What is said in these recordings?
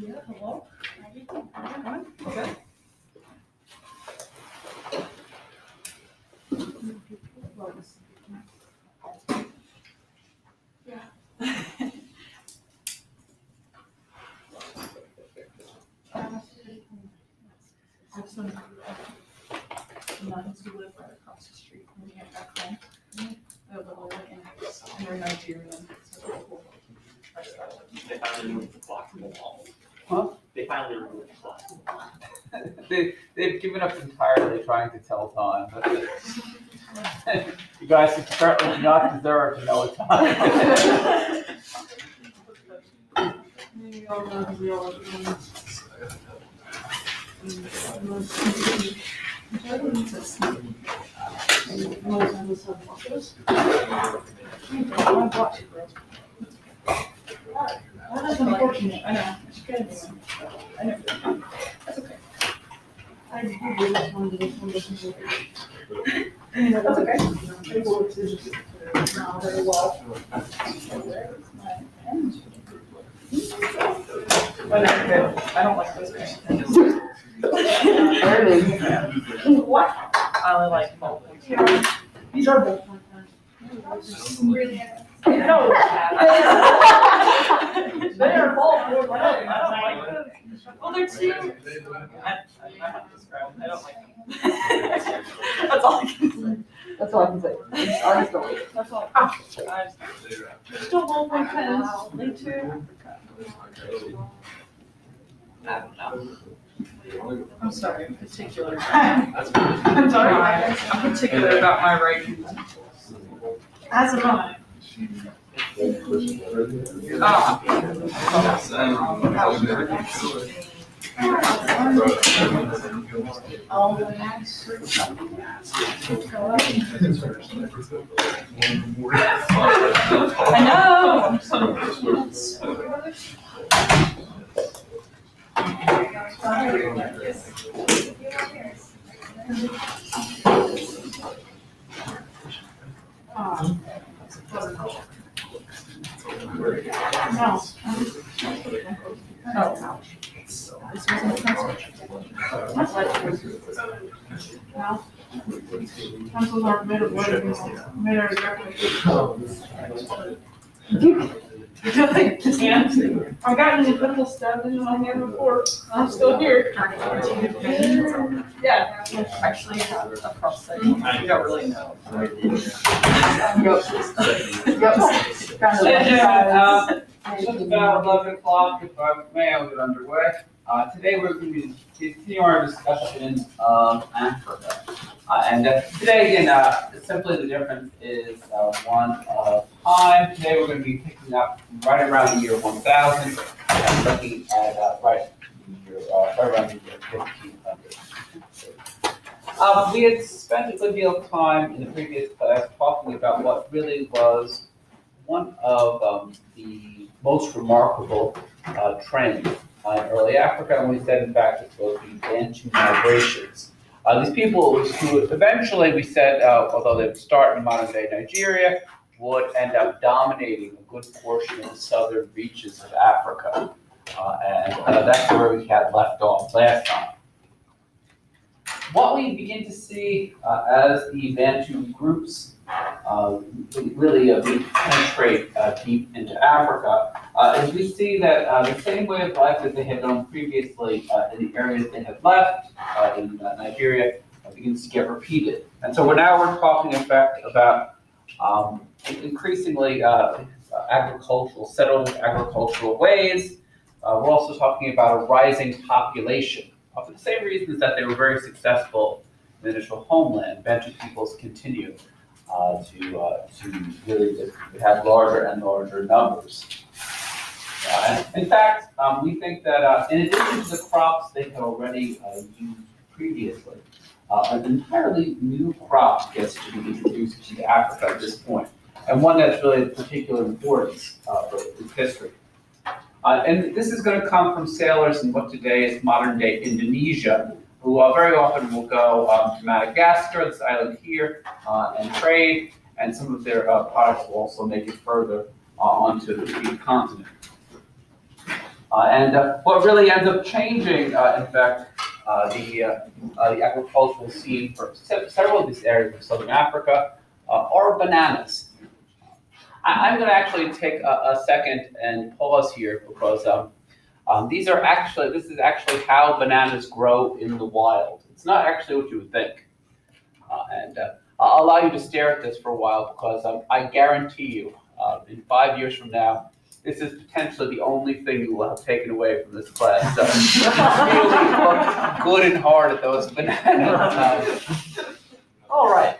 Yeah, hello. Okay. Nuns who live right across the street from me at back home. They're literally and they're Nigerian. So they're cool. They finally removed the clock from the wall. Huh? They finally removed the clock from the wall. They've given up entirely trying to tell time. But you guys certainly do not deserve to know time. That is unfortunate. I know. It's good. I know. That's okay. That's okay. Not very well. But I'm good. I don't like those guys. What? I only like both. These are both my friends. No. They are both. I don't like them. Well, they're too. I have to describe them. I don't like them. That's all I can say. That's all I can say. Honest story. That's all. I still love my pens. They too. I don't know. I'm sorry, I'm particular. I'm sorry. I'm particular about my writing. As am I. I know. No. This wasn't a pencil. No. Pencils aren't made of wood, made of yeah. I've gotten any pencil stabbed into my hand before. I'm still here. Yeah. Actually, I have a cross section. I don't really know. Just about 11 o'clock, if I may, I'll get underway. Today we're going to be continuing our discussion of Africa. Today, again, simply the difference is one of time. Today we're going to be picking up right around the year 1000 and looking at right around the year 1500. We had spent a good deal of time in the previous class talking about what really was one of the most remarkable trends in early Africa, and we said, in fact, it was the Bantu migrations. These people who eventually, we said, although they would start in modern-day Nigeria, would end up dominating a good portion of the southern reaches of Africa. And that's where we had left off last time. What we begin to see as the Bantu groups really penetrate deep into Africa is we see that the same way of life that they had known previously in the areas they had left in Nigeria begins to get repeated. And so we're talking, in fact, about increasingly settled agricultural ways. We're also talking about a rising population. For the same reasons that they were very successful in the initial homeland, Bantu peoples continue to really have larger and larger numbers. In fact, we think that in addition to the crops they had already used previously, an entirely new crop gets to be introduced into Africa at this point, and one that's really of particular importance for its history. And this is going to come from sailors in what today is modern-day Indonesia, who very often will go to Madagascar, this island here, and trade, and some of their products will also make it further onto the continent. What really ends up changing, in fact, the agricultural scene for several of these areas of Southern Africa are bananas. I'm going to actually take a second and pause here because this is actually how bananas grow in the wild. It's not actually what you would think. I'll allow you to stare at this for a while because I guarantee you, in 5 years from now, this is potentially the only thing you will have taken away from this class. So really look good and hard at those bananas. All right.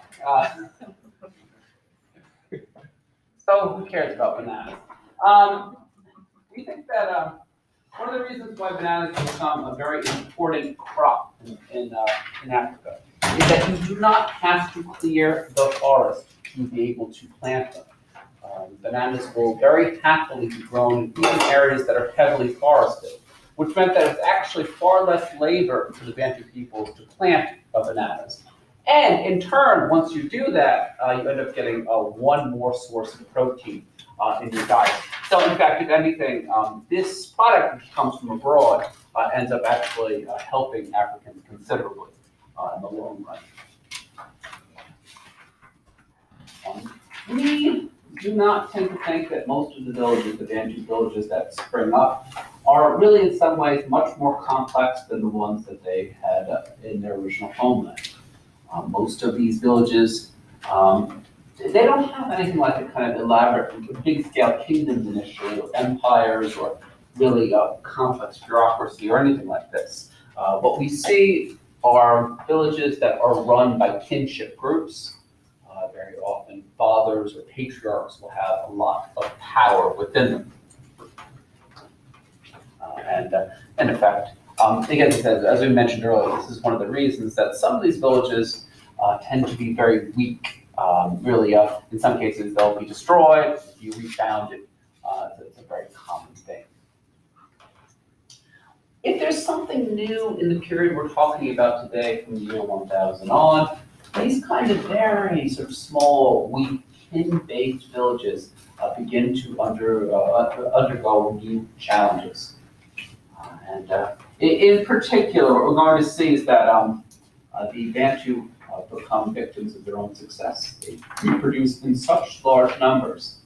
So who cares about bananas? We think that one of the reasons why bananas become a very important crop in Africa is that you do not have to clear the forest to be able to plant them. Bananas will very happily be grown in even areas that are heavily forested, which meant that it's actually far less labor for the Bantu peoples to plant bananas. And in turn, once you do that, you end up getting one more source of protein in your diet. So in fact, if anything, this product, which comes from abroad, ends up actually helping Africans considerably in the long run. We do not tend to think that most of the villages, the Bantu villages that spring up, are really in some ways much more complex than the ones that they had in their original homeland. Most of these villages, they don't have anything like a kind of elaborate, big-scale kingdoms initially, or empires, or really complex bureaucracy, or anything like this. What we see are villages that are run by kinship groups. Very often, fathers or patriarchs will have a lot of power within them. And in fact, again, as we mentioned earlier, this is one of the reasons that some of these villages tend to be very weak. Really, in some cases, they'll be destroyed, be refounded. It's a very common thing. If there's something new in the period we're talking about today, from the year 1000 on, these kind of very sort of small, weak, kin-based villages begin to undergo new challenges. In particular, what we're going to see is that the Bantu become victims of their own success. They reproduce in such large numbers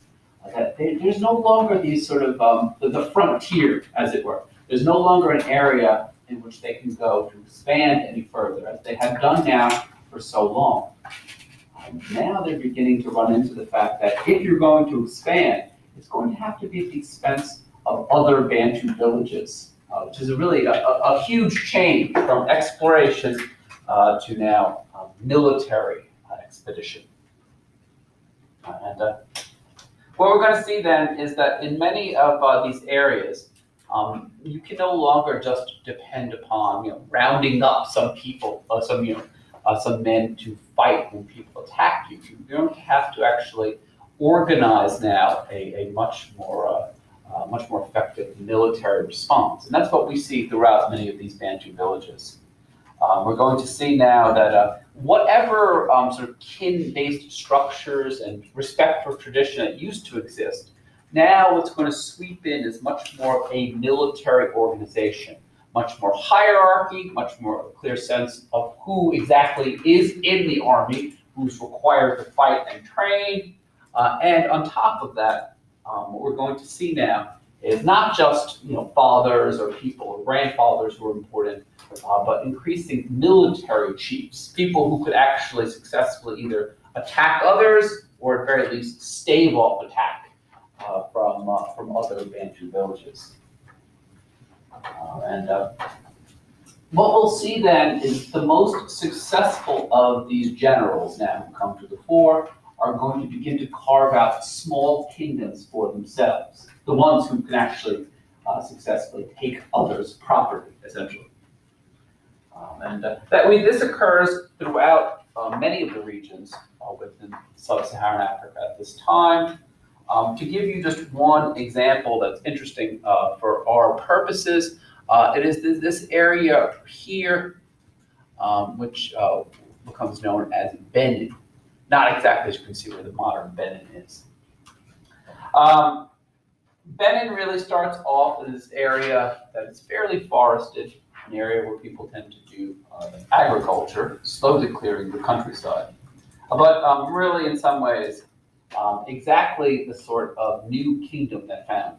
that there's no longer these sort of the frontier, as it were. There's no longer an area in which they can go to expand any further, as they have done now for so long. Now they're beginning to run into the fact that if you're going to expand, it's going to have to be at the expense of other Bantu villages, which is really a huge change from exploration to now military expedition. What we're going to see then is that in many of these areas, you can no longer just depend upon rounding up some people, some men to fight when people attack you. You're going to have to actually organize now a much more effective military response, and that's what we see throughout many of these Bantu villages. We're going to see now that whatever sort of kin-based structures and respect for tradition that used to exist, now what's going to sweep in is much more a military organization, much more hierarchy, much more clear sense of who exactly is in the army, who's required to fight and train, and on top of that, what we're going to see now is not just fathers or people or grandfathers who are important, but increasing military chiefs, people who could actually successfully either attack others or at very least stave off attack from other Bantu villages. What we'll see then is the most successful of these generals now who come to the fore are going to begin to carve out small kingdoms for themselves, the ones who can actually successfully take others' property, essentially. This occurs throughout many of the regions within sub-Saharan Africa at this time. To give you just one example that's interesting for our purposes, it is this area here, which becomes known as Benin. Not exactly as you can see where the modern Benin is. Benin really starts off in this area that is fairly forested, an area where people tend to do agriculture, slowly clearing the countryside. But really, in some ways, exactly the sort of new kingdom that found.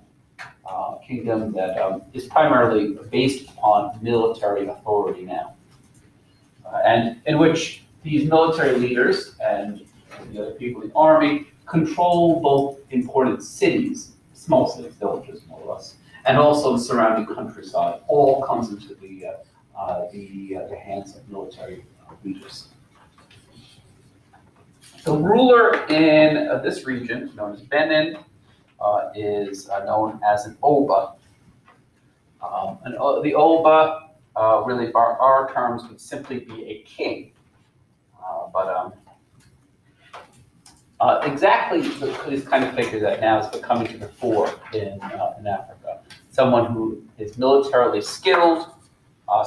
Kingdom that is primarily based upon military authority now. And in which these military leaders and the other people in the army control both important cities, small cities, villages more or less, and also the surrounding countryside. All comes into the hands of military leaders. The ruler in this region, known as Benin, is known as an Oba. The Oba, really, by our terms, would simply be a king. Exactly this kind of figure that now is becoming to the fore in Africa. Someone who is militarily skilled,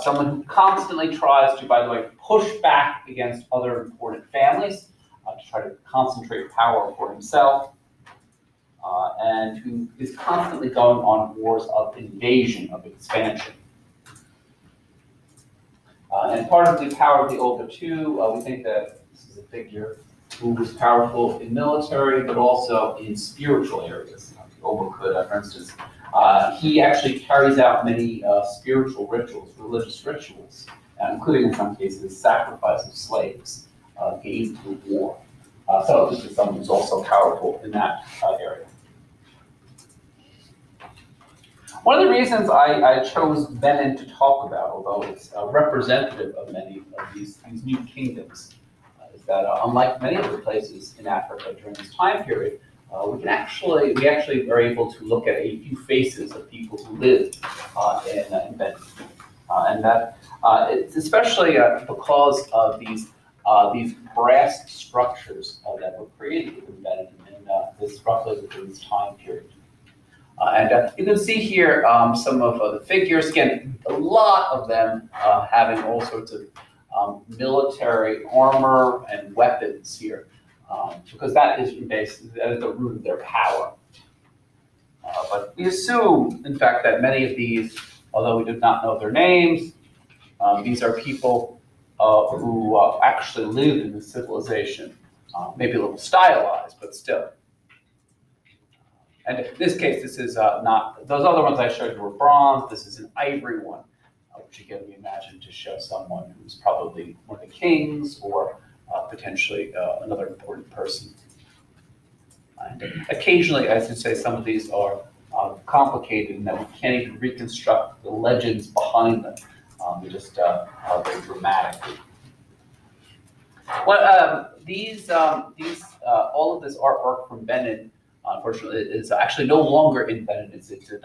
someone who constantly tries to, by the way, push back against other important families, to try to concentrate power for himself, and who is constantly going on wars of invasion, of expansion. And part of the power of the Oba too, we think that this is a figure who was powerful in military, but also in spiritual areas. The Oba could, for instance, he actually carries out many spiritual rituals, religious rituals, including in some cases sacrifice of slaves gained through war. So this is someone who's also powerful in that area. One of the reasons I chose Benin to talk about, although it's representative of many of these new kingdoms, is that unlike many other places in Africa during this time period, we actually are able to look at a few faces of people who lived in Benin, and that it's especially because of these brass structures that were created in Benin in this roughly within this time period. And you can see here some of the figures. Again, a lot of them having all sorts of military armor and weapons here, because that is the root of their power. But we assume, in fact, that many of these, although we do not know their names, these are people who actually lived in the civilization, maybe a little stylized, but still. And in this case, this is not, those other ones I showed you were bronze. This is an ivory one, which again we imagine to show someone who's probably one of the kings or potentially another important person. And occasionally, as you say, some of these are complicated in that we can't even reconstruct the legends behind them. They just are very dramatic. Well, all of this artwork from Benin, unfortunately, is actually no longer in Benin. It's in,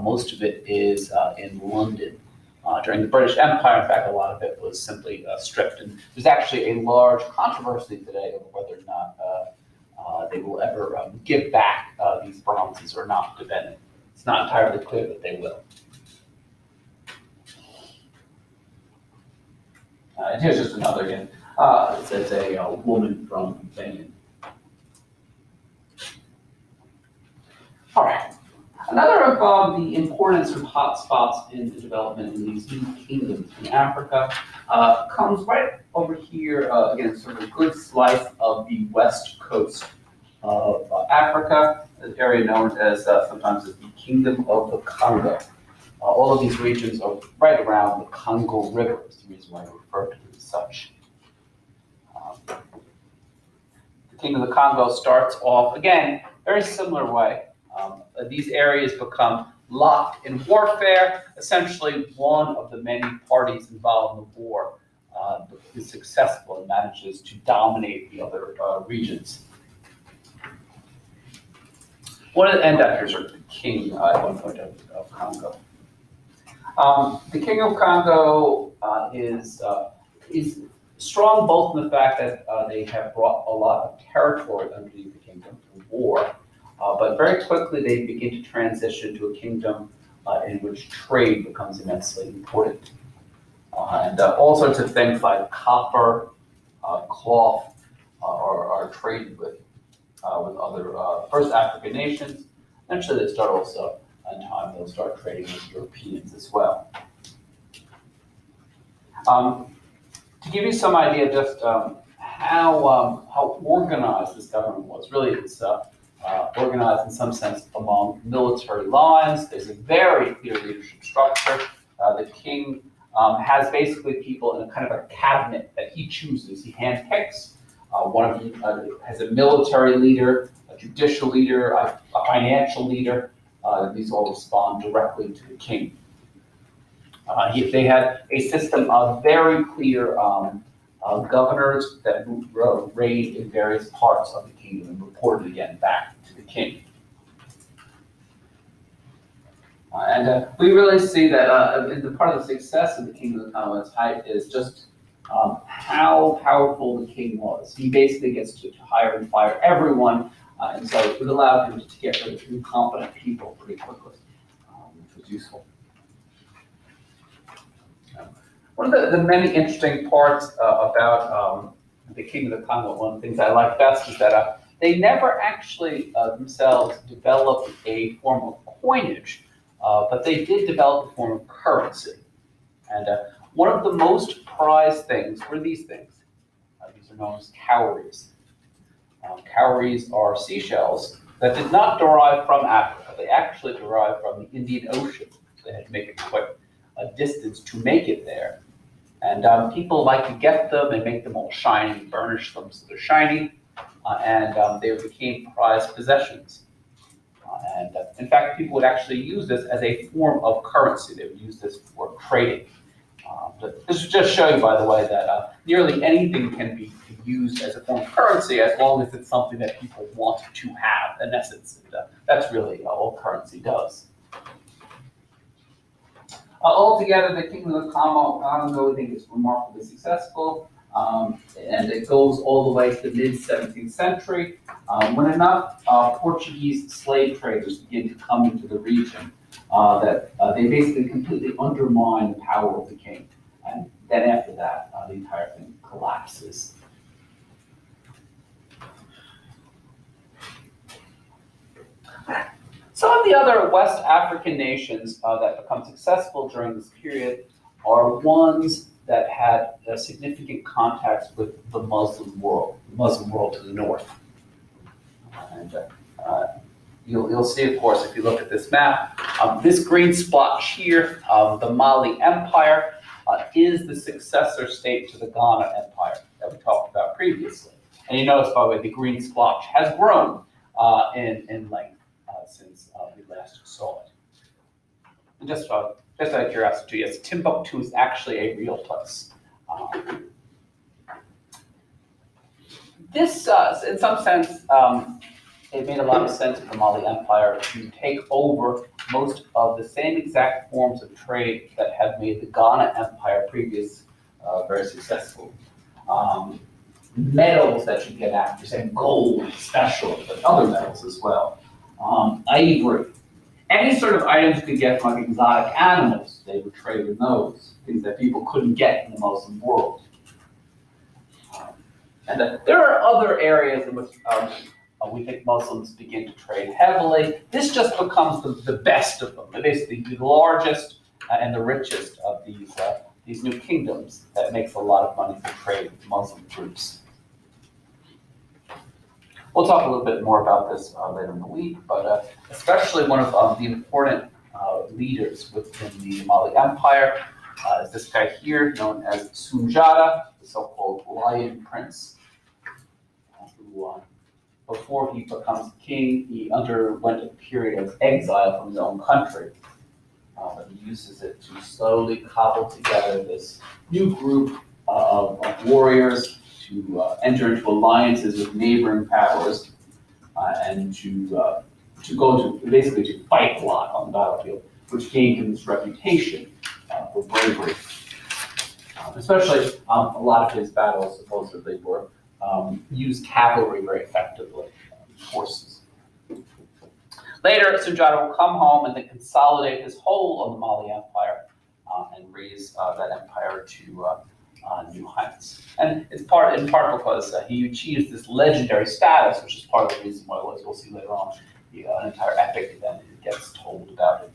most of it is in London. During the British Empire, in fact, a lot of it was simply stripped. And there's actually a large controversy today over whether or not they will ever give back these bronzes or not to Benin. It's not entirely clear that they will. And here's just another again. It says a woman from Benin. All right. Another of the important sort of hotspots in the development in these new kingdoms in Africa comes right over here, again, sort of a good slice of the west coast of Africa, an area known as sometimes as the Kingdom of the Congo. All of these regions are right around the Congo River, is the reason why I refer to it as such. The Kingdom of the Congo starts off, again, very similar way. These areas become locked in warfare. Essentially, one of the many parties involved in the war is successful and manages to dominate the other regions. And here's the king at one point of Congo. The king of Congo is strong both in the fact that they have brought a lot of territory underneath the kingdom through war, but very quickly they begin to transition to a kingdom in which trade becomes immensely important. And all sorts of things like copper, cloth are traded with other first African nations, Eventually, they start also, in time, they'll start trading with Europeans as well. To give you some idea just how organized this government was, really it's organized in some sense among military lines. There's a very clear leadership structure. The king has basically people in a kind of a cabinet that he chooses, he handpicks. One of them has a military leader, a judicial leader, a financial leader. These all respond directly to the king. They had a system of very clear governors that reigned in various parts of the kingdom and reported again back to the king. We really see that the part of the success of the Kingdom of the Congo at its height is just how powerful the king was. He basically gets to hire and fire everyone, and so it allowed him to get rid of incompetent people pretty quickly, which was useful. One of the many interesting parts about the Kingdom of the Congo, one of the things I like best is that they never actually themselves developed a form of coinage, but they did develop a form of currency. And one of the most prized things were these things. These are known as cowries. Cowries are seashells that did not derive from Africa. They actually derived from the Indian Ocean. They had to make it quite a distance to make it there. And people like to get them and make them all shiny, burnish them so they're shiny, and they became prized possessions. In fact, people would actually use this as a form of currency. They would use this for trading. This is just showing, by the way, that nearly anything can be used as a form of currency as long as it's something that people want to have, in essence. That's really all currency does. Altogether, the Kingdom of Congo, I think, is remarkably successful, and it goes all the way to the mid-17th century, when enough Portuguese slave traders begin to come into the region that they basically completely undermine the power of the king. And then after that, the entire thing collapses. Some of the other West African nations that become successful during this period are ones that had significant contacts with the Muslim world to the north. And you'll see, of course, if you look at this map, this green splotch here, the Mali Empire, is the successor state to the Ghana Empire that we talked about previously. And you notice, by the way, the green splotch has grown in length since we last saw it. And just out of curiosity, yes, Timbuktu is actually a real place. This, in some sense, it made a lot of sense for the Mali Empire to take over most of the same exact forms of trade that had made the Ghana Empire previous very successful. Metals that you get after, say gold especially, but other metals as well. Ivory. Any sort of items you could get from like exotic animals, they would trade in those, things that people couldn't get in the Muslim world. And there are other areas in which we think Muslims begin to trade heavily. This just becomes the best of them. They're basically the largest and the richest of these new kingdoms that makes a lot of money for trade with Muslim groups. We'll talk a little bit more about this later in the week, but especially one of the important leaders within the Mali Empire is this guy here, known as Sunjata, the so-called Lion Prince, who, before he becomes king, he underwent a period of exile from his own country. But he uses it to slowly cobble together this new group of warriors to enter into alliances with neighboring powers and to go to basically to fight a lot on the battlefield, which gained him this reputation for bravery. Especially a lot of his battles supposedly were used cavalry very effectively, horses. Later, Sunjata will come home and then consolidate his hold on the Mali Empire and raise that empire to new heights. And it's in part because he achieves this legendary status, which is part of the reason why, as we'll see later on, an entire epic then gets told about it.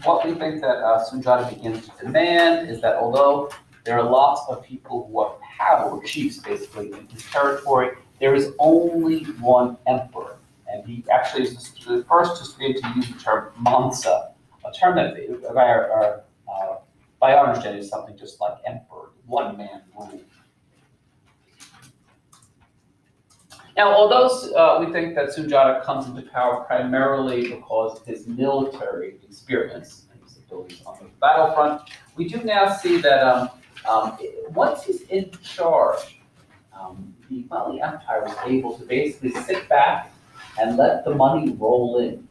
What we think that Sundiata begins to demand is that although there are lots of people who have power, or chiefs basically, in his territory, there is only one emperor. And he actually is the first to begin to use the term Mansa, a term that by our understanding is something just like emperor, one man rule. Now, although we think that Sundiata comes into power primarily because of his military experience and his abilities on the battlefront, we do now see that once he's in charge, the Mali Empire was able to basically sit back and let the money roll in.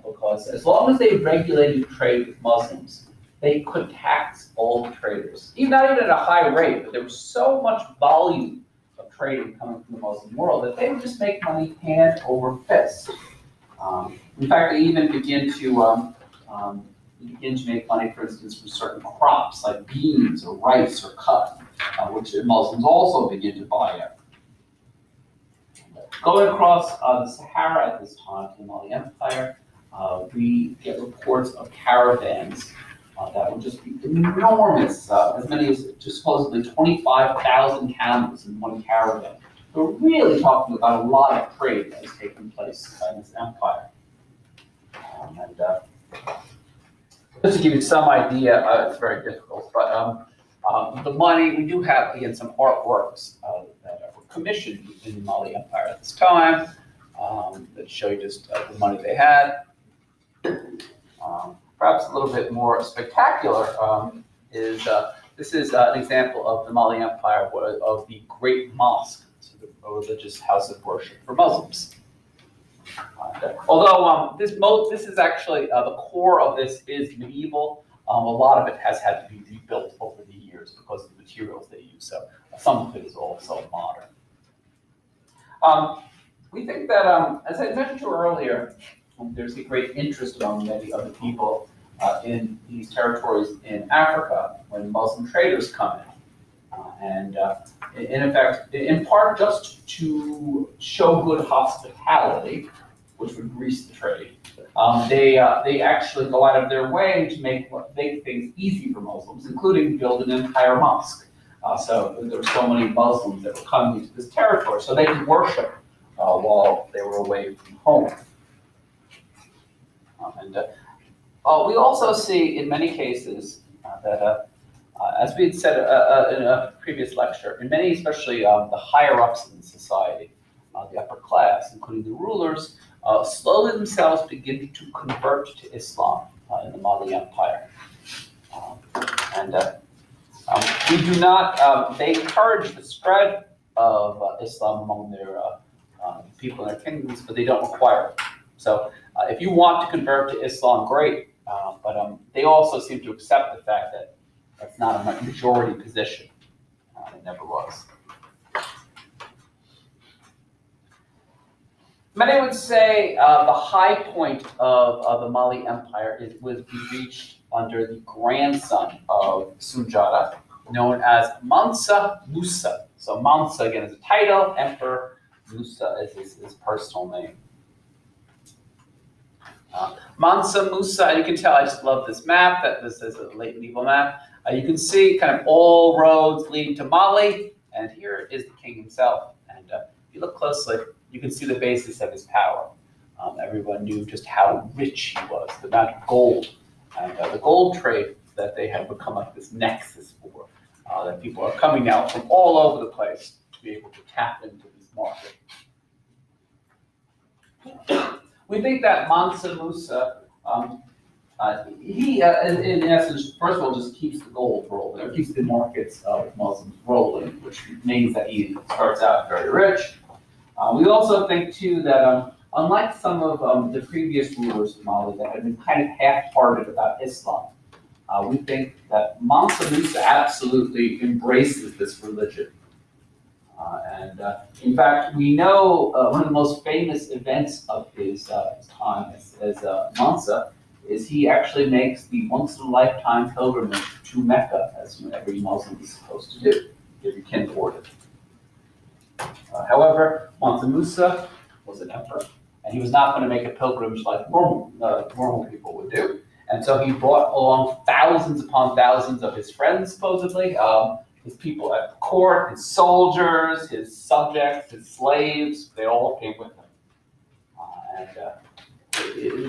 Because as long as they regulated trade with Muslims, they could tax all the traders. Not even at a high rate, but there was so much volume of trading coming from the Muslim world that they would just make money hand over fist. In fact, they even begin to make money, for instance, from certain crops like beans or rice or cotton, which the Muslims also begin to buy up. Going across the Sahara at this time to the Mali Empire, we get reports of caravans that would just be enormous, as many as supposedly 25,000 camels in one caravan. We're really talking about a lot of trade that is taking place in this empire. Just to give you some idea, it's very difficult, but the money, we do have, again, some artworks that were commissioned in the Mali Empire at this time that show you just the money they had. Perhaps a little bit more spectacular is this is an example of the Mali Empire of the Great Mosque, so a religious house of worship for Muslims. Although this is actually the core of this is medieval, a lot of it has had to be rebuilt over the years because of the materials they use. So some of it is also modern. We think that, as I mentioned to you earlier, there's a great interest among many other people in these territories in Africa when Muslim traders come in. In effect, in part just to show good hospitality, which would grease the trade, they actually go out of their way to make things easy for Muslims, including build an entire mosque. So there were so many Muslims that were coming into this territory, so they could worship while they were away from home. We also see in many cases that, as we had said in a previous lecture, in many, especially the higher ups in society, the upper class, including the rulers, slowly themselves begin to convert to Islam in the Mali Empire. We do not, they encourage the spread of Islam among their people in their kingdoms, but they don't require it. So if you want to convert to Islam, great, but they also seem to accept the fact that that's not a majority position. It never was. Many would say the high point of the Mali Empire would be reached under the grandson of Sundiata, known as Mansa Musa. So Mansa, again, is a title, emperor. Musa is his personal name. Mansa Musa, and you can tell I just love this map, that this is a late medieval map. You can see kind of all roads leading to Mali, and here is the king himself. And if you look closely, you can see the basis of his power. Everyone knew just how rich he was, the amount of gold, and the gold trade that they have become like this nexus for, that people are coming now from all over the place to be able to tap into this market. We think that Mansa Musa, he, in essence, first of all, just keeps the gold rolling, or keeps the markets of Muslims rolling, which means that he starts out very rich. We also think, too, that unlike some of the previous rulers of Mali that had been kind of half-hearted about Islam, we think that Mansa Musa absolutely embraces this religion. In fact, we know one of the most famous events of his time as Mansa is he actually makes the once-in-a-lifetime pilgrimage to Mecca, as every Muslim is supposed to do, if you can afford it. However, Mansa Musa was an emperor, and he was not going to make a pilgrimage like normal people would do. And so he brought along thousands upon thousands of his friends, supposedly, his people at court, his soldiers, his subjects, his slaves. They all came with him.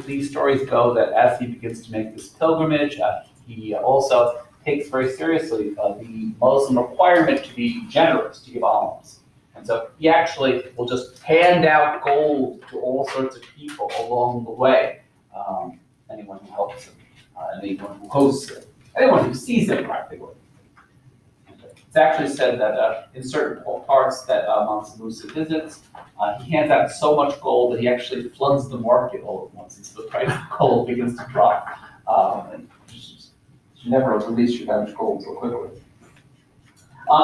These stories go that as he begins to make this pilgrimage, he also takes very seriously the Muslim requirement to be generous, to give alms. And so he actually will just hand out gold to all sorts of people along the way. Anyone who helps him, anyone who hosts him, anyone who sees him practically. It's actually said that in certain parts that Mansa Musa visits, he hands out so much gold that he actually floods the market all at once, and so the price of gold begins to drop. And you never release your damaged gold so quickly.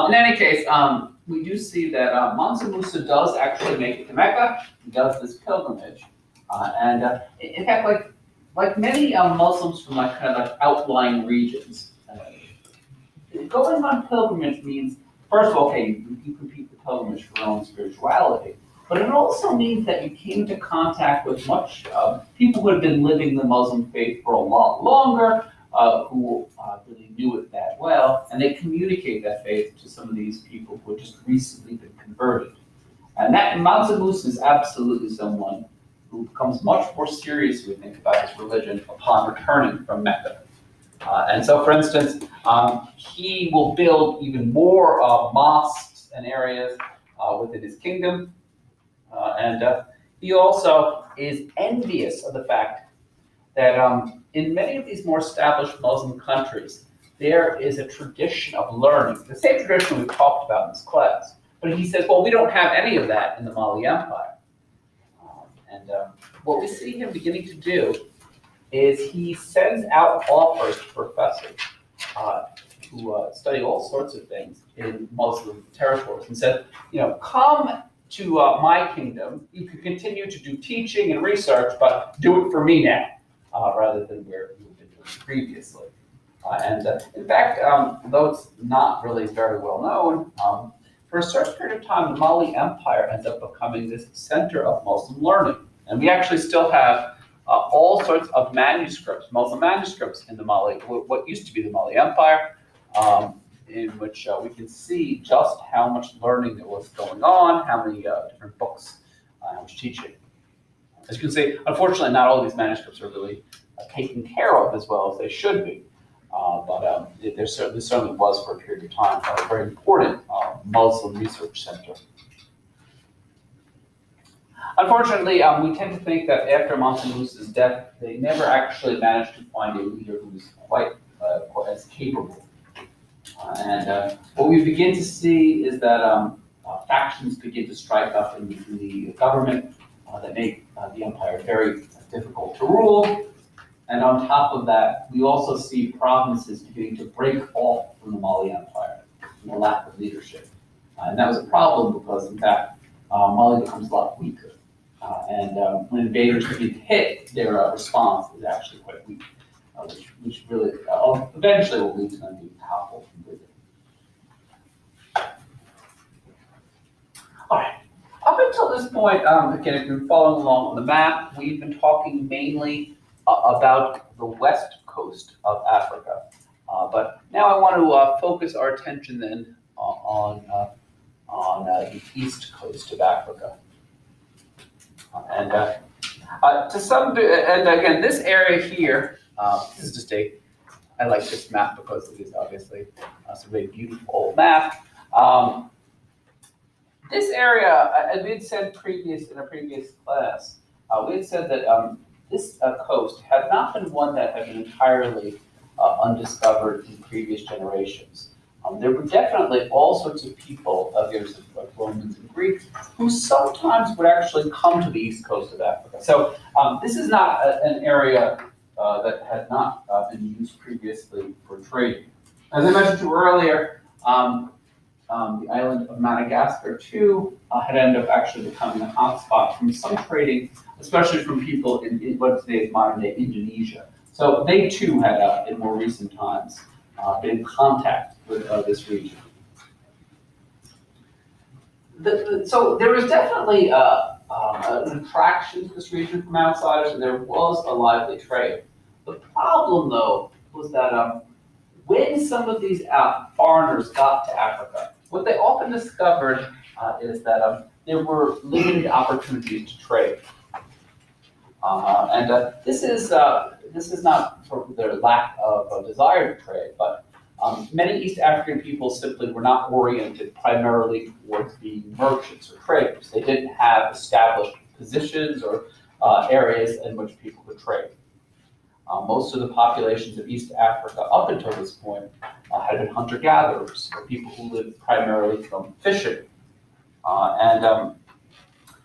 In any case, we do see that Mansa Musa does actually make it to Mecca. He does this pilgrimage, and in fact, like many Muslims from kind of outlying regions, going on pilgrimage means, first of all, okay, you complete the pilgrimage for your own spirituality, but it also means that you came into contact with much people who had been living the Muslim faith for a lot longer, who really knew it that well, and they communicate that faith to some of these people who had just recently been converted. And that Mansa Musa is absolutely someone who becomes much more serious, we think, about his religion upon returning from Mecca. And so, for instance, he will build even more mosques and areas within his kingdom. And he also is envious of the fact that in many of these more established Muslim countries, there is a tradition of learning, the same tradition we've talked about in this class. But he says, well, we don't have any of that in the Mali Empire. And what we see him beginning to do is he sends out offers to professors who study all sorts of things in Muslim territories and said, come to my kingdom. You can continue to do teaching and research, but do it for me now, rather than where you've been doing previously. In fact, though it's not really very well known, for a certain period of time, the Mali Empire ends up becoming this center of Muslim learning. And we actually still have all sorts of manuscripts, Muslim manuscripts in the Mali, what used to be the Mali Empire, in which we can see just how much learning there was going on, how many different books, how much teaching. As you can see, unfortunately, not all these manuscripts are really taken care of as well as they should be. But there certainly was for a period of time a very important Muslim research center. Unfortunately, we tend to think that after Mansa Musa's death, they never actually managed to find a leader who was quite as capable. And what we begin to see is that factions begin to strike up in the government that make the empire very difficult to rule. And on top of that, we also see provinces beginning to break off from the Mali Empire from the lack of leadership. And that was a problem because, in fact, Mali becomes a lot weaker. And when invaders begin to hit, their response is actually quite weak, which really eventually will lead to them being toppled completely. All right. Up until this point, again, if you're following along on the map, we've been talking mainly about the west coast of Africa. But now I want to focus our attention then on the east coast of Africa. And to some degree, and again, this area here, this is just I like this map because it is obviously a very beautiful map. This area, as we had said in a previous class, we had said that this coast had not been one that had been entirely undiscovered in previous generations. There were definitely all sorts of people, like Romans and Greeks, who sometimes would actually come to the east coast of Africa. So this is not an area that had not been used previously for trading. As I mentioned to you earlier, the island of Madagascar, too, had ended up actually becoming a hotspot from some trading, especially from people in what today is modern-day Indonesia. So they, too, had, in more recent times, been in contact with this region. So there was definitely an attraction to this region from outsiders, and there was a lively trade. The problem, though, was that when some of these foreigners got to Africa, what they often discovered is that there were limited opportunities to trade. This is not for their lack of a desire to trade, but many East African people simply were not oriented primarily towards being merchants or traders. They didn't have established positions or areas in which people could trade. Most of the populations of East Africa up until this point had been hunter-gatherers, or people who lived primarily from fishing.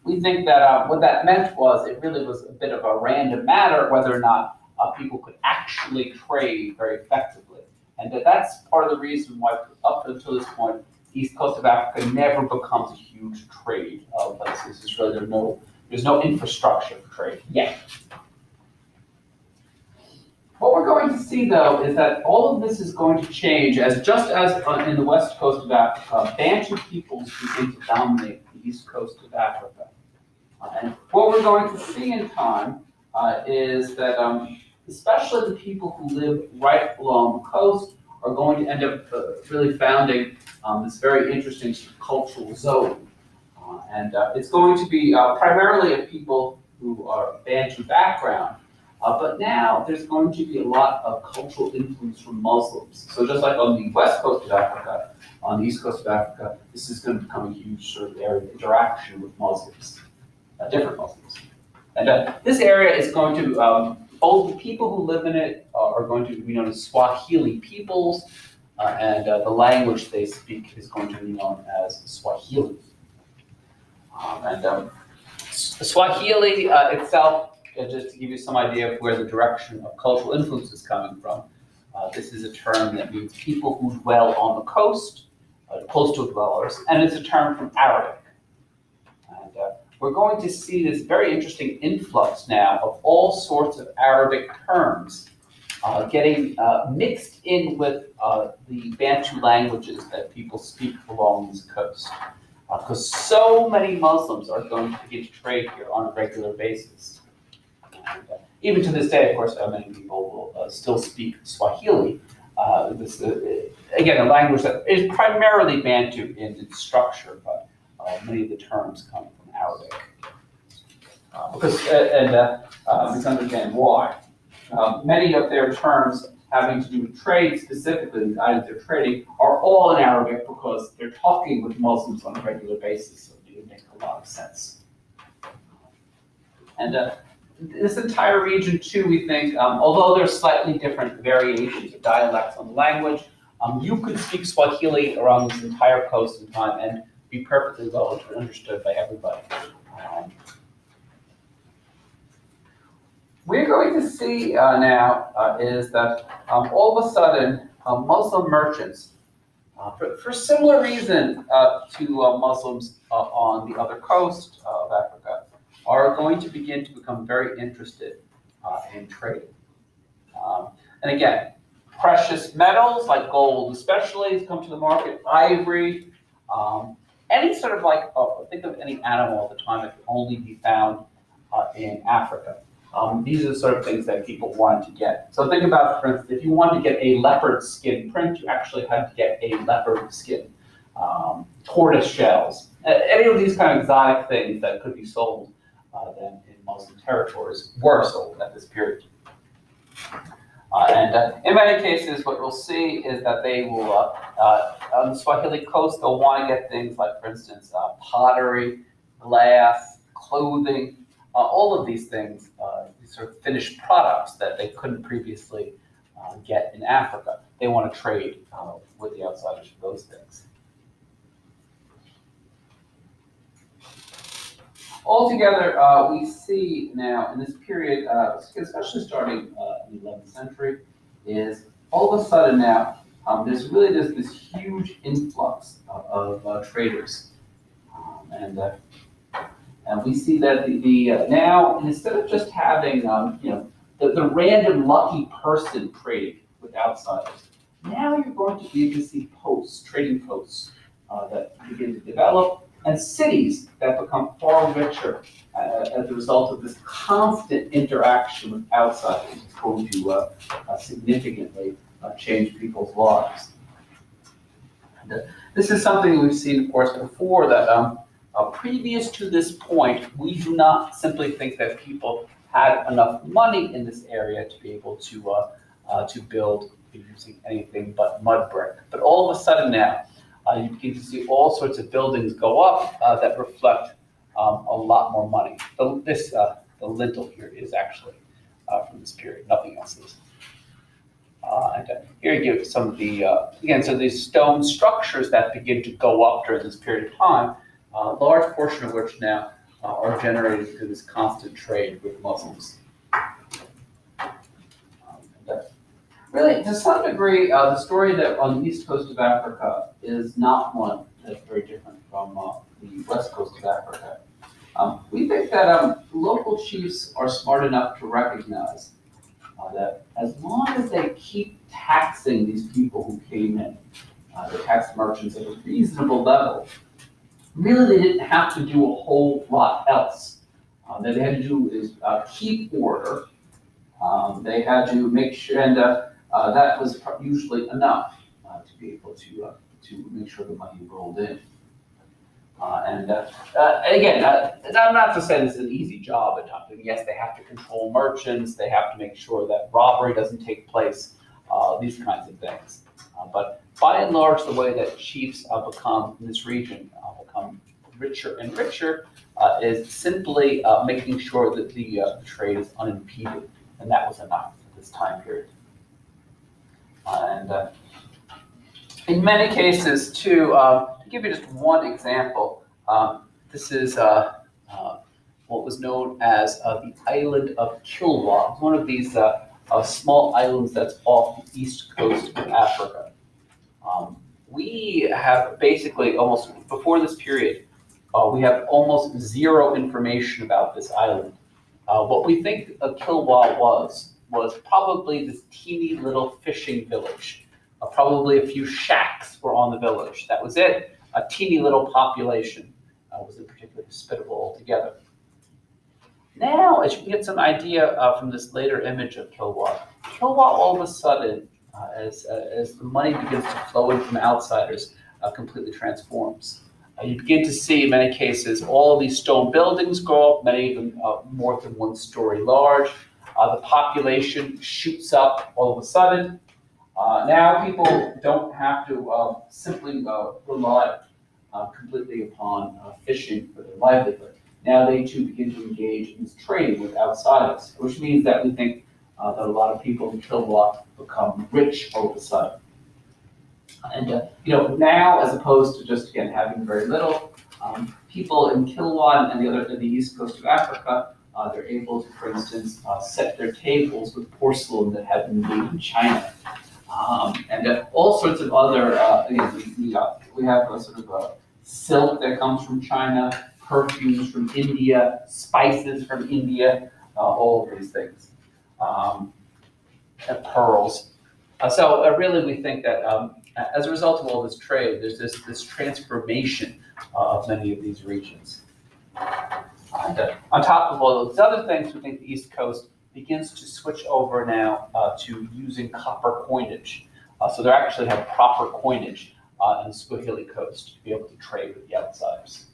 We think that what that meant was it really was a bit of a random matter whether or not people could actually trade very effectively. And that's part of the reason why up until this point, the East Coast of Africa never becomes a huge trade place. This is really, there's no infrastructure for trade yet. What we're going to see, though, is that all of this is going to change just as in the west coast of Africa, Bantu peoples begin to dominate the east coast of Africa. And what we're going to see in time is that especially the people who live right along the coast are going to end up really founding this very interesting cultural zone. It's going to be primarily of people who are Bantu background, but now there's going to be a lot of cultural influence from Muslims. So just like on the west coast of Africa, on the east coast of Africa, this is going to become a huge sort of area of interaction with Muslims, different Muslims. And this area is going to, both the people who live in it are going to be known as Swahili peoples, and the language they speak is going to be known as Swahili. Swahili itself, just to give you some idea of where the direction of cultural influence is coming from, this is a term that means people who dwell on the coast, coastal dwellers, and it's a term from Arabic. And we're going to see this very interesting influx now of all sorts of Arabic terms getting mixed in with the Bantu languages that people speak along this coast. Because so many Muslims are going to begin to trade here on a regular basis. And, even to this day, of course, many people will still speak Swahili. Again, a language that is primarily Bantu in its structure, but many of the terms come from Arabic. Let's understand why. Many of their terms having to do with trade, specifically the items they're trading, are all in Arabic because they're talking with Muslims on a regular basis, so it makes a lot of sense. And this entire region, too, we think, although there's slightly different variations of dialects on the language, you could speak Swahili around this entire coast in time and be perfectly well understood by everybody. We're going to see now is that all of a sudden Muslim merchants, for similar reason to Muslims on the other coast of Africa, are going to begin to become very interested in trading. And again, precious metals like gold especially has come to the market, ivory, any sort of like, think of any animal at the time that could only be found in Africa. These are the sort of things that people wanted to get. So think about, for instance, if you wanted to get a leopard skin print, you actually had to get a leopard skin, tortoise shells, any of these kind of exotic things that could be sold then in Muslim territories were sold at this period. In many cases, what we'll see is that they will, on the Swahili coast, they'll want to get things like, for instance, pottery, glass, clothing, all of these things, these sort of finished products that they couldn't previously get in Africa. They want to trade with the outsiders for those things. Altogether, we see now in this period, especially starting in the 11th century, is all of a sudden now there's this huge influx of traders, and we see that now instead of just having the random lucky person trading with outsiders, now you're going to begin to see trading posts that begin to develop. and cities that become far richer as a result of this constant interaction with outsiders is going to significantly change people's lives. And, this is something we've seen, of course, before, that previous to this point, we do not simply think that people had enough money in this area to be able to build using anything but mud brick. But all of a sudden now, you begin to see all sorts of buildings go up that reflect a lot more money. The lintel here is actually from this period, nothing else is. And here you give some of the, again, so these stone structures that begin to go up during this period of time, a large portion of which now are generated through this constant trade with Muslims. Really, to some degree, the story that on the east coast of Africa is not one that's very different from the west coast of Africa. We think that local chiefs are smart enough to recognize that as long as they keep taxing these people who came in, the tax merchants at a reasonable level, really they didn't have to do a whole lot else. That they had to do is keep order. They had to make sure, and that was usually enough to be able to make sure the money rolled in. Again, I'm not to say this is an easy job at times. Yes, they have to control merchants. They have to make sure that robbery doesn't take place. These kinds of things. But by and large, the way that chiefs become in this region become richer and richer is simply making sure that the trade is unimpeded, and that was enough at this time period. In many cases, too, to give you just one example, this is what was known as the island of Kilwa. It's one of these small islands that's off the east coast of Africa. We have basically almost, before this period, we have almost zero information about this island. What we think Kilwa was probably this teeny little fishing village. Probably a few shacks were on the village. That was it. A teeny little population wasn't particularly hospitable altogether. Now, as you can get some idea from this later image of Kilwa all of a sudden, as the money begins to flow in from outsiders, completely transforms. You begin to see, in many cases, all of these stone buildings grow up, many of them more than 1 story large. The population shoots up all of a sudden. Now people don't have to simply rely completely upon fishing for their livelihood. Now they too begin to engage in this trade with outsiders, which means that we think that a lot of people in Kilwa become rich all of a sudden. And now, as opposed to just again having very little, people in Kilwa and the east coast of Africa, they're able to, for instance, set their tables with porcelain that had been made in China, and all sorts of other. We have a sort of silk that comes from China, perfumes from India, spices from India, all of these things, and pearls. So really, we think that as a result of all this trade, there's this transformation of many of these regions. And on top of all those other things, we think the East Coast begins to switch over now to using copper coinage. So they actually have proper coinage in the Swahili coast to be able to trade with the outsiders.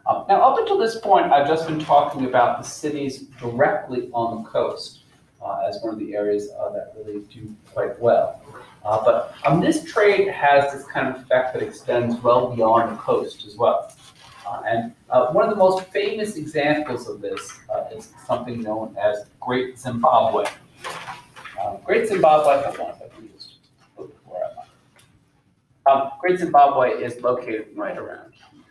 Now, up until this point, I've just been talking about the cities directly on the coast as one of the areas that really do quite well. But this trade has this kind of effect that extends well beyond the coast as well. And one of the most famous examples of this is something known as Great Zimbabwe. Great Zimbabwe, Great Zimbabwe is located right around here.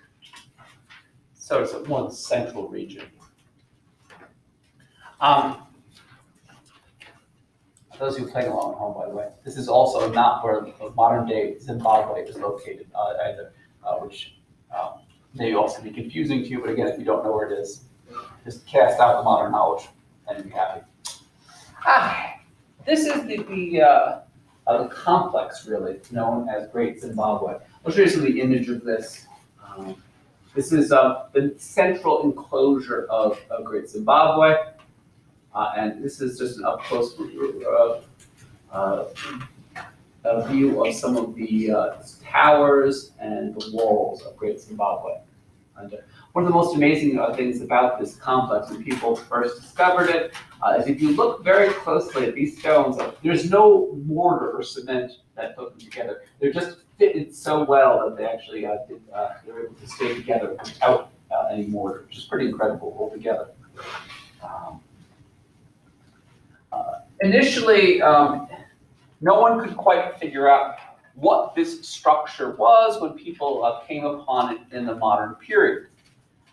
So it's one central region. Those who are playing along at home, by the way, this is also not where modern-day Zimbabwe is located either, which may also be confusing to you. But again, if you don't know where it is, just cast out the modern knowledge and you'll be happy. This is the the complex really known as Great Zimbabwe. I'll show you some of the image of this. This is the central enclosure of Great Zimbabwe, and this is just an up-close a view of some of the towers and the walls of Great Zimbabwe. And one of the most amazing things about this complex when people first discovered it is if you look very closely at these stones, there's no mortar or cement that put them together. They're just fitted so well that they actually they were able to stay together without any mortar, which is pretty incredible altogether. Initially, no one could quite figure out what this structure was when people came upon it in the modern period.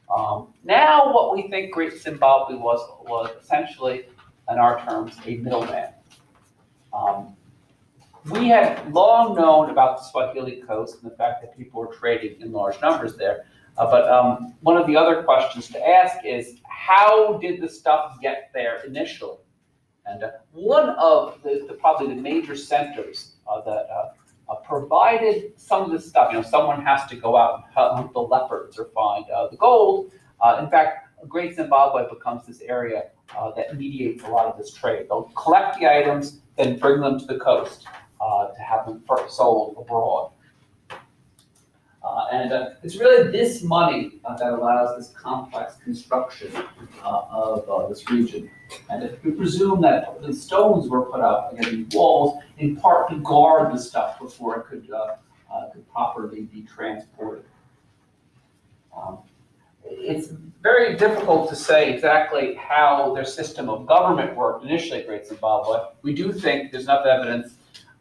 Now what we think Great Zimbabwe was essentially, in our terms, a middleman. We had long known about the Swahili coast and the fact that people were trading in large numbers there. But one of the other questions to ask is, how did the stuff get there initially? And one of probably the major centers that provided some of this stuff, someone has to go out and hunt the leopards or find the gold. In fact, Great Zimbabwe becomes this area that mediates a lot of this trade. They'll collect the items, then bring them to the coast to have them sold abroad. And it's really this money that allows this complex construction of this region. And if we presume that the stones were put up against these walls, in part to guard the stuff before it could properly be transported. It's very difficult to say exactly how their system of government worked initially at Great Zimbabwe. We do think there's enough evidence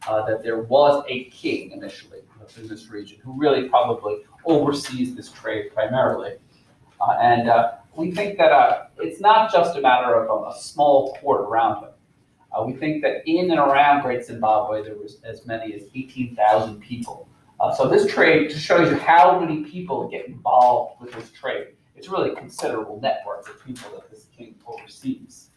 that there was a king initially in this region who really probably oversees this trade primarily. And we think that it's not just a matter of a small court around him. We think that in and around Great Zimbabwe, there was as many as 18,000 people. So this trade, to show you how many people get involved with this trade, it's really a considerable network of people that this king oversees.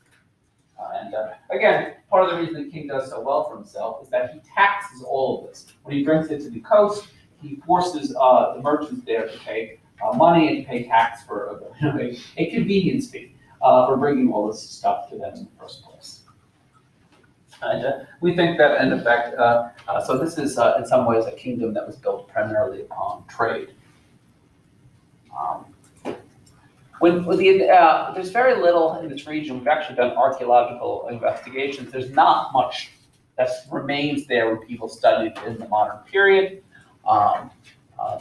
And again, part of the reason the king does so well for himself is that he taxes all of this. When he brings it to the coast, he forces the merchants there to pay money and to pay tax for a convenience fee for bringing all this stuff to them in the first place. And we think that, in effect, so this is in some ways a kingdom that was built primarily upon trade. There's very little in this region. We've actually done archaeological investigations. There's not much that remains there when people studied in the modern period.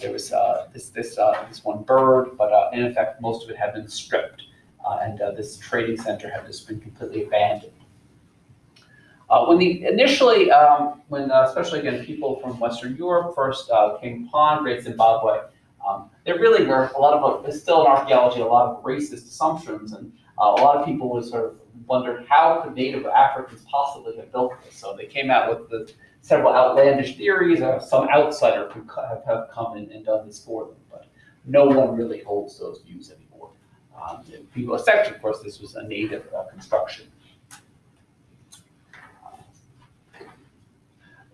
There was this one bird, but in effect, most of it had been stripped, and this trading center had just been completely abandoned. Initially, especially again people from Western Europe first came upon Great Zimbabwe, there really were a lot of, there's still in archaeology, a lot of racist assumptions, and a lot of people would sort of wondered how could Native Africans possibly have built this. So they came out with several outlandish theories. Some outsider could have come in and done this for them, but no one really holds those views anymore. People accept, of course, this was a native construction.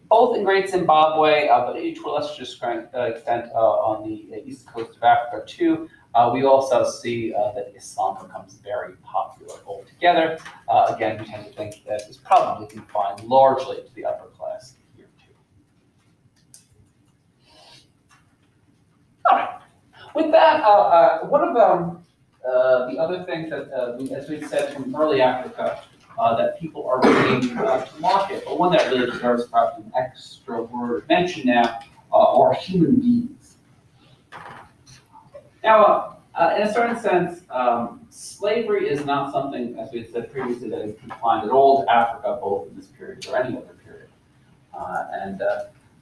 Both in Great Zimbabwe, but to a lesser extent on the east coast of Africa too, we also see that Islam becomes very popular altogether. Again, we tend to think that it's probably confined largely to the upper class here too. All right. With that, one of the other things that, as we said from early Africa, that people are bringing to market, but one that really deserves perhaps an extra word mention now, are human beings. Now, in a certain sense, slavery is not something, as we had said previously, that is confined at all to Africa, both in this period or any other period. And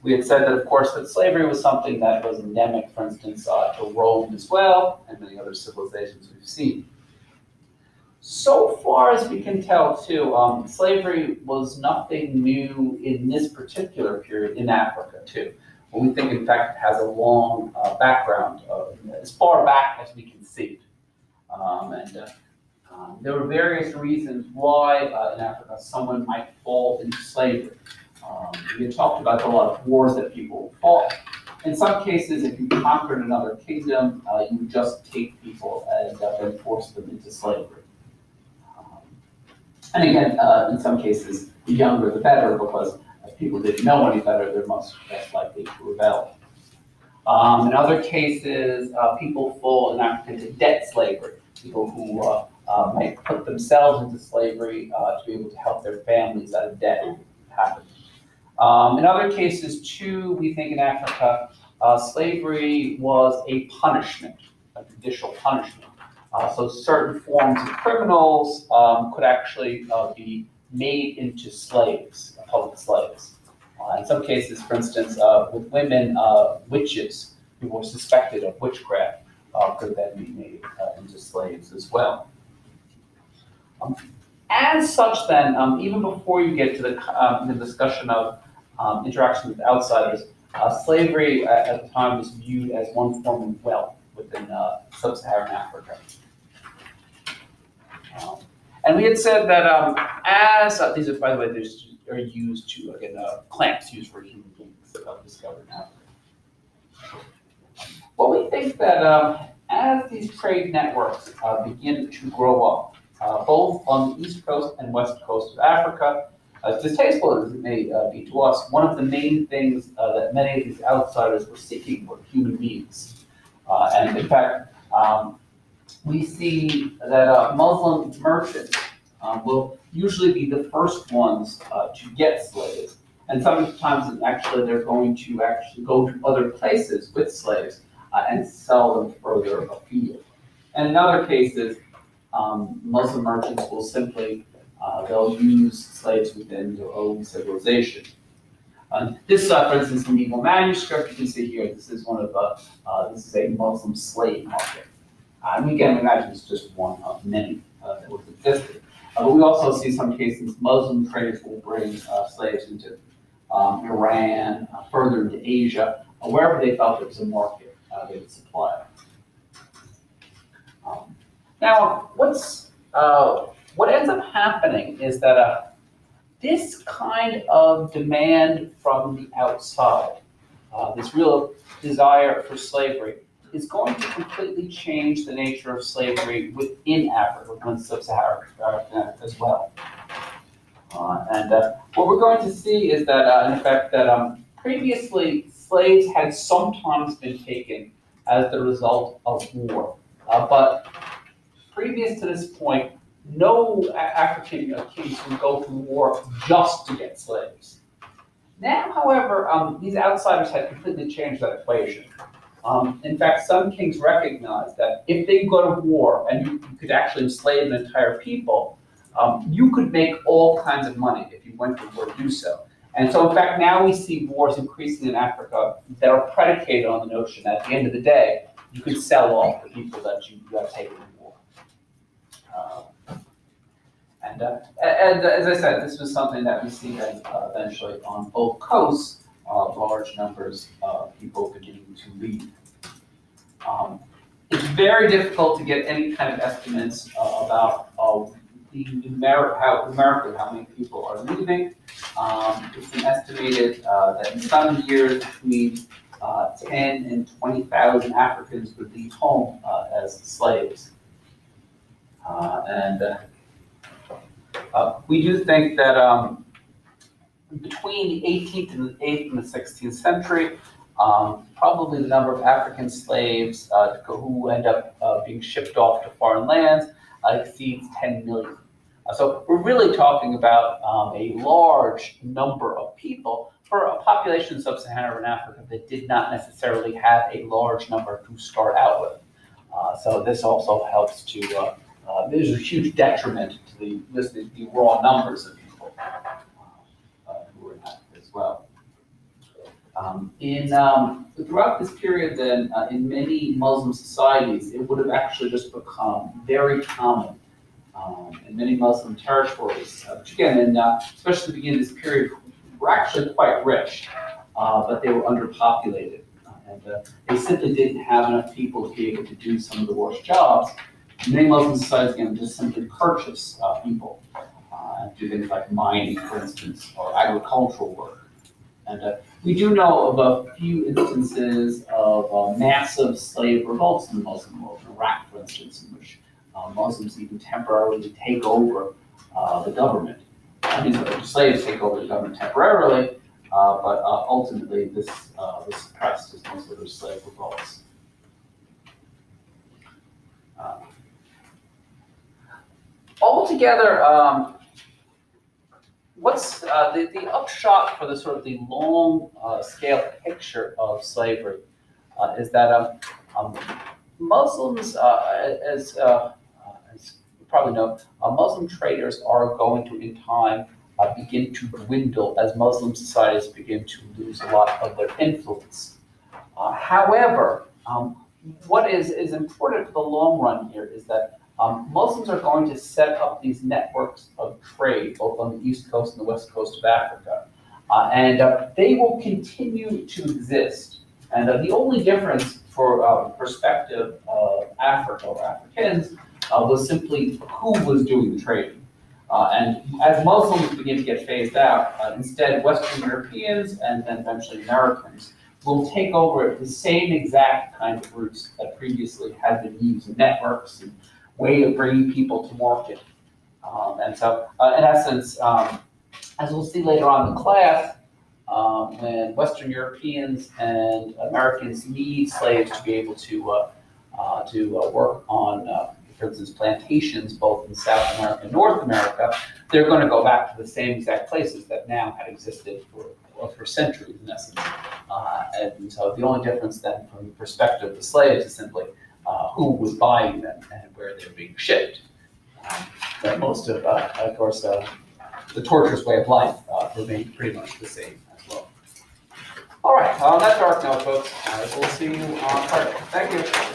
we had said that, of course, that slavery was something that was endemic, for instance, to Rome as well, and many other civilizations we've seen. So far as we can tell, too, slavery was nothing new in this particular period in Africa, too. But we think, in fact, it has a long background, as far back as we can see. There were various reasons why in Africa someone might fall into slavery. We had talked about a lot of wars that people fought. In some cases, if you conquered another kingdom, you would just take people and then force them into slavery. And again, in some cases, the younger the better, because if people didn't know any better, they're much less likely to rebel. In other cases, people fall in Africa into debt slavery, people who might put themselves into slavery to be able to help their families out of debt happen. In other cases, too, we think in Africa, slavery was a punishment, a judicial punishment. So certain forms of criminals could actually be made into slaves, public slaves. In some cases, for instance, with women, witches who were suspected of witchcraft could then be made into slaves as well. As such, then, even before you get to the discussion of interaction with outsiders, slavery at the time was viewed as one form of wealth within sub-Saharan Africa. And we had said that as these are, by the way, these are used to, again, clamps used for human beings discovered in Africa. Well, we think that as these trade networks begin to grow up, both on the east coast and west coast of Africa, as distasteful as it may be to us, one of the main things that many of these outsiders were seeking were human beings. And in fact, we see that Muslim merchants will usually be the first ones to get slaves. And sometimes actually they're going to actually go to other places with slaves and sell them further afield. And in other cases, Muslim merchants will simply, they'll use slaves within their own civilization. This, for instance, medieval manuscript, you can see here, this is one of, this is a Muslim slave market. And we can imagine it's just one of many that was existed. But we also see some cases Muslim traders will bring slaves into Iran, further into Asia, wherever they felt there was a market they would supply. Now, what ends up happening is that this kind of demand from the outside, this real desire for slavery, is going to completely change the nature of slavery within Africa, within sub-Saharan Africa as well. And what we're going to see is that, in fact, that previously slaves had sometimes been taken as the result of war. But previous to this point, no African kings would go to war just to get slaves. Now, however, these outsiders had completely changed that equation. In fact, some kings recognized that if they go to war and you could actually enslave an entire people, you could make all kinds of money if you went to war to do so. And so, in fact, now we see wars increasing in Africa that are predicated on the notion that at the end of the day, you could sell off the people that you have taken to war. And as I said, this was something that we see then eventually on both coasts. Large numbers of people beginning to leave. It's very difficult to get any kind of estimates about how many people are leaving. It's been estimated that in some years between 10 and 20,000 Africans would leave home as slaves. We do think that between the 18th and the 8th and the 16th century, probably the number of African slaves who end up being shipped off to foreign lands exceeds 10 million. So we're really talking about a large number of people for a population of sub-Saharan Africa that did not necessarily have a large number to start out with. So this also helps to, there's a huge detriment to the raw numbers of people who were in Africa as well. Throughout this period then, in many Muslim societies, it would have actually just become very common in many Muslim territories, which again, especially at the beginning of this period, were actually quite rich, but they were underpopulated. And they simply didn't have enough people to be able to do some of the worst jobs. Many Muslim societies, again, just simply purchase people. do things like mining, for instance, or agricultural work. And we do know of a few instances of massive slave revolts in the Muslim world, in Iraq, for instance, in which Muslims even temporarily take over the government. These slaves take over the government temporarily, but ultimately this was suppressed as most of those slave revolts. Altogether, what's the upshot for the sort of the long scale picture of slavery is that Muslims, as you probably know, Muslim traders are going to, in time, begin to dwindle as Muslim societies begin to lose a lot of their influence. However, what is important for the long run here is that Muslims are going to set up these networks of trade, both on the east coast and the west coast of Africa, and they will continue to exist. And the only difference for perspective of Africa or Africans was simply who was doing the trading. And as Muslims begin to get phased out, instead Western Europeans and then eventually Americans will take over the same exact kind of routes that previously had been used in networks and way of bringing people to market. And so, in essence, as we'll see later on in the class, when Western Europeans and Americans need slaves to be able to work on, for instance, plantations both in South America and North America, they're going to go back to the same exact places that now had existed for centuries, in essence. And so the only difference then from the perspective of the slaves is simply who was buying them and where they were being shipped. But most of course, the torturous way of life remained pretty much the same as well. All right, on that dark note, folks, we'll see you on Friday. Thank you.